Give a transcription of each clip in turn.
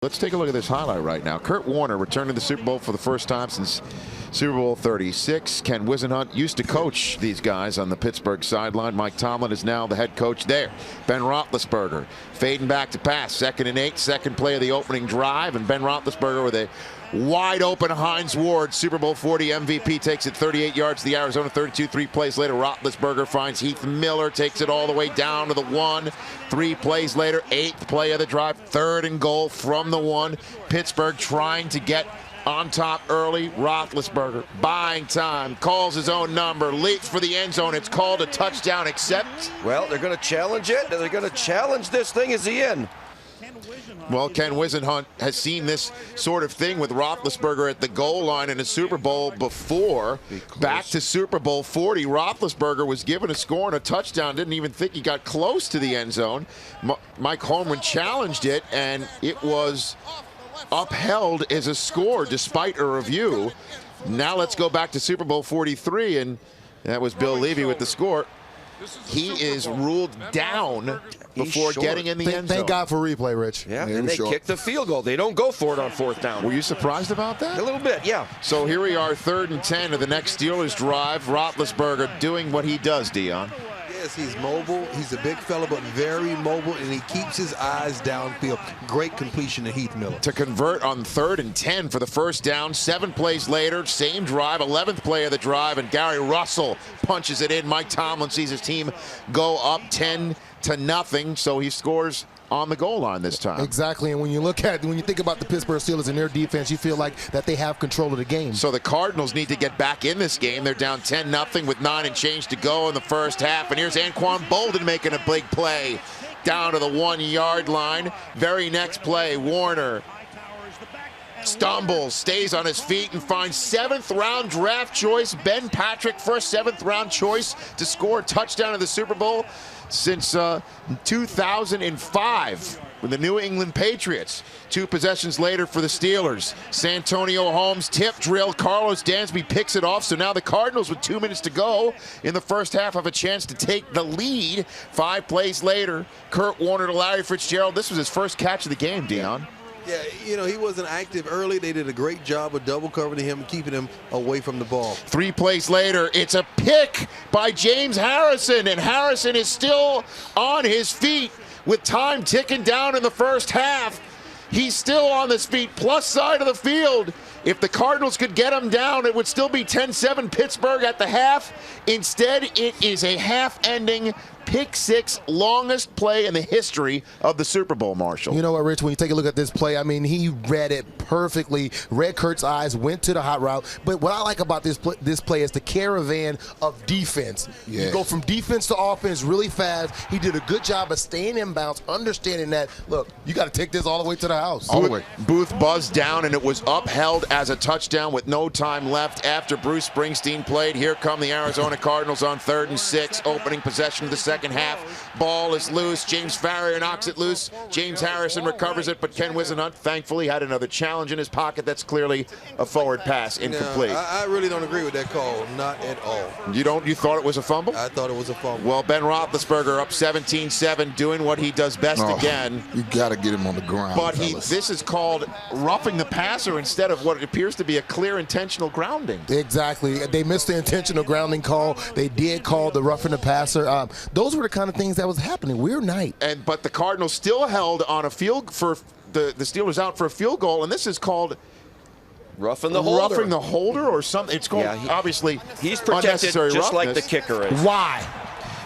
Let's take a look at this highlight right now. Kurt Warner returned to the Super Bowl for the first time since Super Bowl 36. Ken Wisenhunt used to coach these guys on the Pittsburgh sideline. Mike Tomlin is now the head coach there. Ben Roethlisberger fading back to pass. 2nd and 8, second play of the opening drive. And Ben Roethlisberger with a wide open Hines Ward, Super Bowl 40 MVP, takes it 38 yards to the Arizona 32. 3 plays later, Roethlisberger finds Heath Miller, takes it all the way down to the 1. 3 plays later, 8th play of the drive, 3rd and goal from the 1. Pittsburgh trying to get on top early. Roethlisberger buying time, calls his own number, leaps for the end zone. It's called a touchdown, except, well, they're going to challenge it. They're going to challenge this thing. Is he in? well, Ken Wisenhunt has seen this sort of thing with Roethlisberger at the goal line in a Super Bowl before. Back to Super Bowl 40, Roethlisberger was given a score and a touchdown. Didn't even think he got close to the end zone. Mike Holmgren challenged it, and it was upheld as a score despite a review. Now let's go back to Super Bowl 43, and that was Bill Levy with the score. He is ruled down before getting in the end zone. Thank God for replay, Rich. Yeah, and they kick the field goal. They don't go for it on 4th down. Were you surprised about that? A little bit, yeah. So here we are, 3rd and 10 of the next Steelers drive. Roethlisberger doing what he does, Dion. Yes, he's mobile. He's a big fella, but very mobile, and he keeps his eyes downfield. Great completion to Heath Miller. To convert on 3rd and 10 for the first down. 7 plays later, same drive, 11th play of the drive, and Gary Russell punches it in. Mike Tomlin sees his team go up 10-0, so he scores on the goal line this time. Exactly, and when you think about the Pittsburgh Steelers and their defense, you feel like that they have control of the game. So the Cardinals need to get back in this game. They're down 10-0 with 9 and change to go in the first half. And here's Anquan Bolden making a big play down to the 1-yard line. Very next play, Warner stumbles, stays on his feet, and finds 7th-round draft choice Ben Patrick, first 7th-round choice to score a touchdown in the Super Bowl since 2005 with the New England Patriots. 2 possessions later for the Steelers. Santonio Holmes tip drill. Carlos Dansby picks it off. So now the Cardinals with 2 minutes to go in the first half have a chance to take the lead. 5 plays later, Kurt Warner to Larry Fitzgerald. This was his first catch of the game, Dion. Yeah, you know, he wasn't active early. They did a great job of double covering him and keeping him away from the ball. 3 plays later, it's a pick by James Harrison, and Harrison is still on his feet with time ticking down in the first half. He's still on his feet, plus side of the field. If the Cardinals could get him down, it would still be 10-7 Pittsburgh at the half. Instead, it is a half-ending pick 6, longest play in the history of the Super Bowl, Marshall. You know what, Rich, when you take a look at this play, I mean, he read it perfectly, read Kurt's eyes, went to the hot route. But what I like about this play is the caravan of defense. Yeah. You go from defense to offense really fast. He did a good job of staying in bounds, understanding that, look, you got to take this all the way to the house. All the way. Booth buzzed down, and it was upheld as a touchdown with no time left after Bruce Springsteen played. Here come the Arizona Cardinals on 3rd and 6, opening possession of the second half. Ball is loose. James Farrior knocks it loose. James Harrison recovers it, but Ken Wisenhunt thankfully had another challenge in his pocket. That's clearly a forward pass, incomplete. No, I really don't agree with that call, not at all. You don't? You thought it was a fumble? I thought it was a fumble. Well, Ben Roethlisberger up 17-7, doing what he does best again. You got to get him on the ground. But this is called roughing the passer instead of what appears to be a clear intentional grounding. Exactly. They missed the intentional grounding call. They did call the roughing the passer. Those were the kind of things that was happening. Weird night. But the Cardinals still held on a field for the Steelers out for a field goal, and this is called roughing the holder. Roughing the holder or something. It's called, obviously, he's protected just roughness. like the kicker is. Why?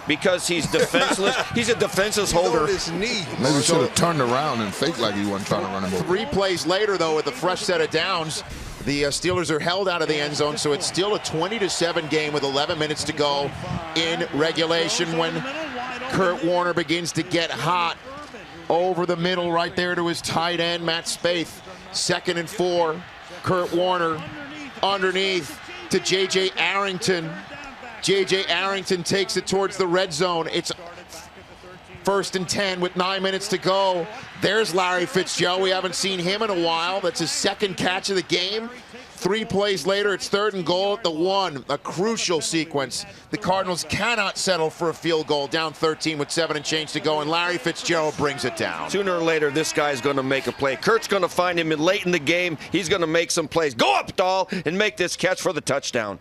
Because he's defenseless. He's a defenseless holder. His knee. Maybe he should have turned around and faked like he wasn't trying to run him over. 3 plays later, though, with a fresh set of downs, the Steelers are held out of the end zone, so it's still a 20-7 game with 11 minutes to go in regulation when Kurt Warner begins to get hot over the middle right there to his tight end, Matt Spaeth. 2nd and 4. Kurt Warner underneath to J.J. Arrington. J.J. Arrington takes it towards the red zone. It's 1st and 10 with 9 minutes to go. There's Larry Fitzgerald. We haven't seen him in a while. That's his 2nd catch of the game. 3 plays later, it's 3rd and goal at the 1. A crucial sequence. The Cardinals cannot settle for a field goal, down 13 with 7 and change to go, and Larry Fitzgerald brings it down. Sooner or later, this guy's going to make a play. Kurt's going to find him late in the game. He's going to make some plays. Go up, Dahl, and make this catch for the touchdown.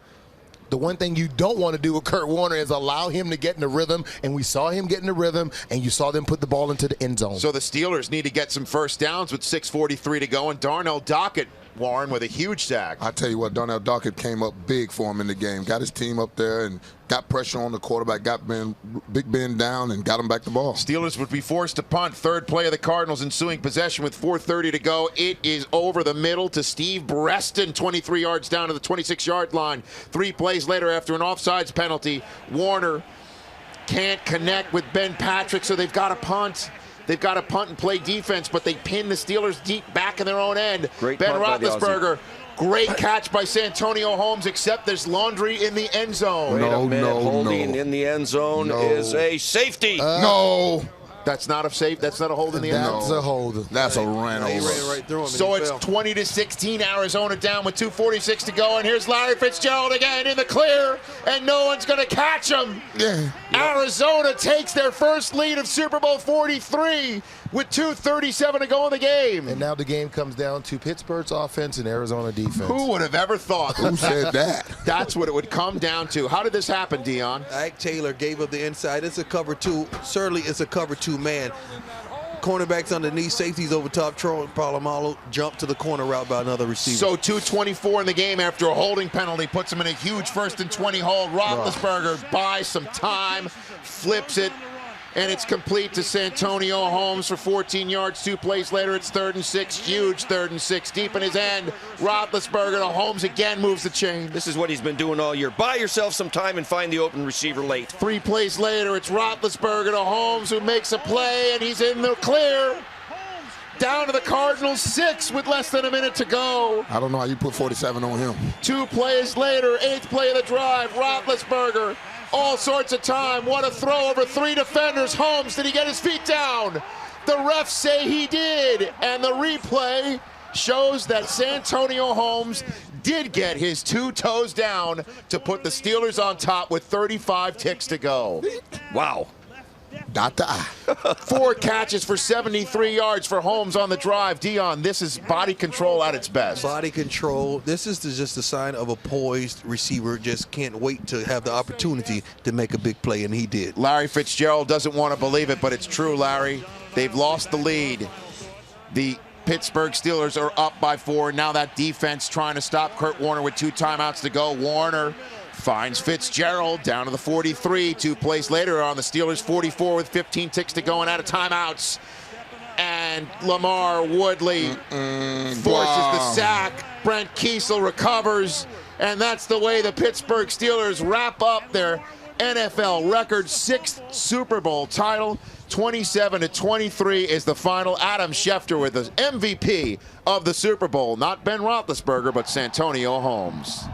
The one thing you don't want to do with Kurt Warner is allow him to get in the rhythm, and we saw him get in the rhythm, and you saw them put the ball into the end zone. So the Steelers need to get some first downs with 6:43 to go, and Darnell Dockett, Warren, with a huge sack. I tell you what, Darnell Dockett came up big for him in the game. Got his team up there and got pressure on the quarterback, got Big Ben down, and got him back the ball. Steelers would be forced to punt. 3rd play of the Cardinals ensuing possession with 4:30 to go. It is over the middle to Steve Breston, 23 yards down to the 26-yard line. 3 plays later, after an offsides penalty, Warner can't connect with Ben Patrick, so they've got to punt. They've got to punt and play defense, but they pin the Steelers deep back in their own end. Great Ben punt by the Roethlisberger, great catch by Santonio Holmes, except there's laundry in the end zone. Wait a minute, holding in the end zone is a safety. No. That's not a safe. That's not a hold in the end zone. That's a hold. That's a ran He over. ran right through him. So it's 20-16, Arizona down with 2:46 to go, and here's Larry Fitzgerald again in the clear, and no one's going to catch him. Yeah. Arizona takes their first lead of Super Bowl 43 with 2:37 to go in the game. And now the game comes down to Pittsburgh's offense and Arizona defense. Who would have ever thought? Who said that? That's what it would come down to. How did this happen, Dion? Ike Taylor gave up the inside. It's a cover 2. Certainly it's a cover 2 man. Cornerbacks underneath, safeties over top. Troy Polamalu jumped to the corner route by another receiver. So 2:24 in the game after a holding penalty puts him in a huge 1st and 20 hold. Roethlisberger buys some time, flips it, and it's complete to Santonio Holmes for 14 yards. 2 plays later, it's 3rd and 6. Huge 3rd and 6. Deep in his end. Roethlisberger to Holmes again, moves the chain. This is what he's been doing all year. Buy yourself some time and find the open receiver late. 3 plays later, it's Roethlisberger to Holmes, who makes a play, and he's in the clear. Down to the Cardinals 6 with less than a minute to go. I don't know how you put 47 on him. 2 plays later, 8th play of the drive, Roethlisberger. All sorts of time. What a throw over 3 defenders. Holmes, did he get his feet down? The refs say he did. And the replay shows that Santonio Holmes did get his 2 toes down to put the Steelers on top with 35 ticks to go. Wow. Dot the I. 4 catches for 73 yards for Holmes on the drive. Dion, this is body control at its best. Body control. This is just a sign of a poised receiver. Just can't wait to have the opportunity to make a big play, and he did. Larry Fitzgerald doesn't want to believe it, but it's true, Larry. They've lost the lead. The Pittsburgh Steelers are up by 4. Now that defense trying to stop Kurt Warner with 2 timeouts to go. Warner finds Fitzgerald down to the 43. 2 plays later on the Steelers 44 with 15 ticks to go and out of timeouts. And Lamar Woodley forces the sack. Brent Kiesel recovers. And that's the way the Pittsburgh Steelers wrap up their NFL record 6th Super Bowl title. 27-23 is the final. Adam Schefter with the MVP of the Super Bowl. Not Ben Roethlisberger, but Santonio Holmes.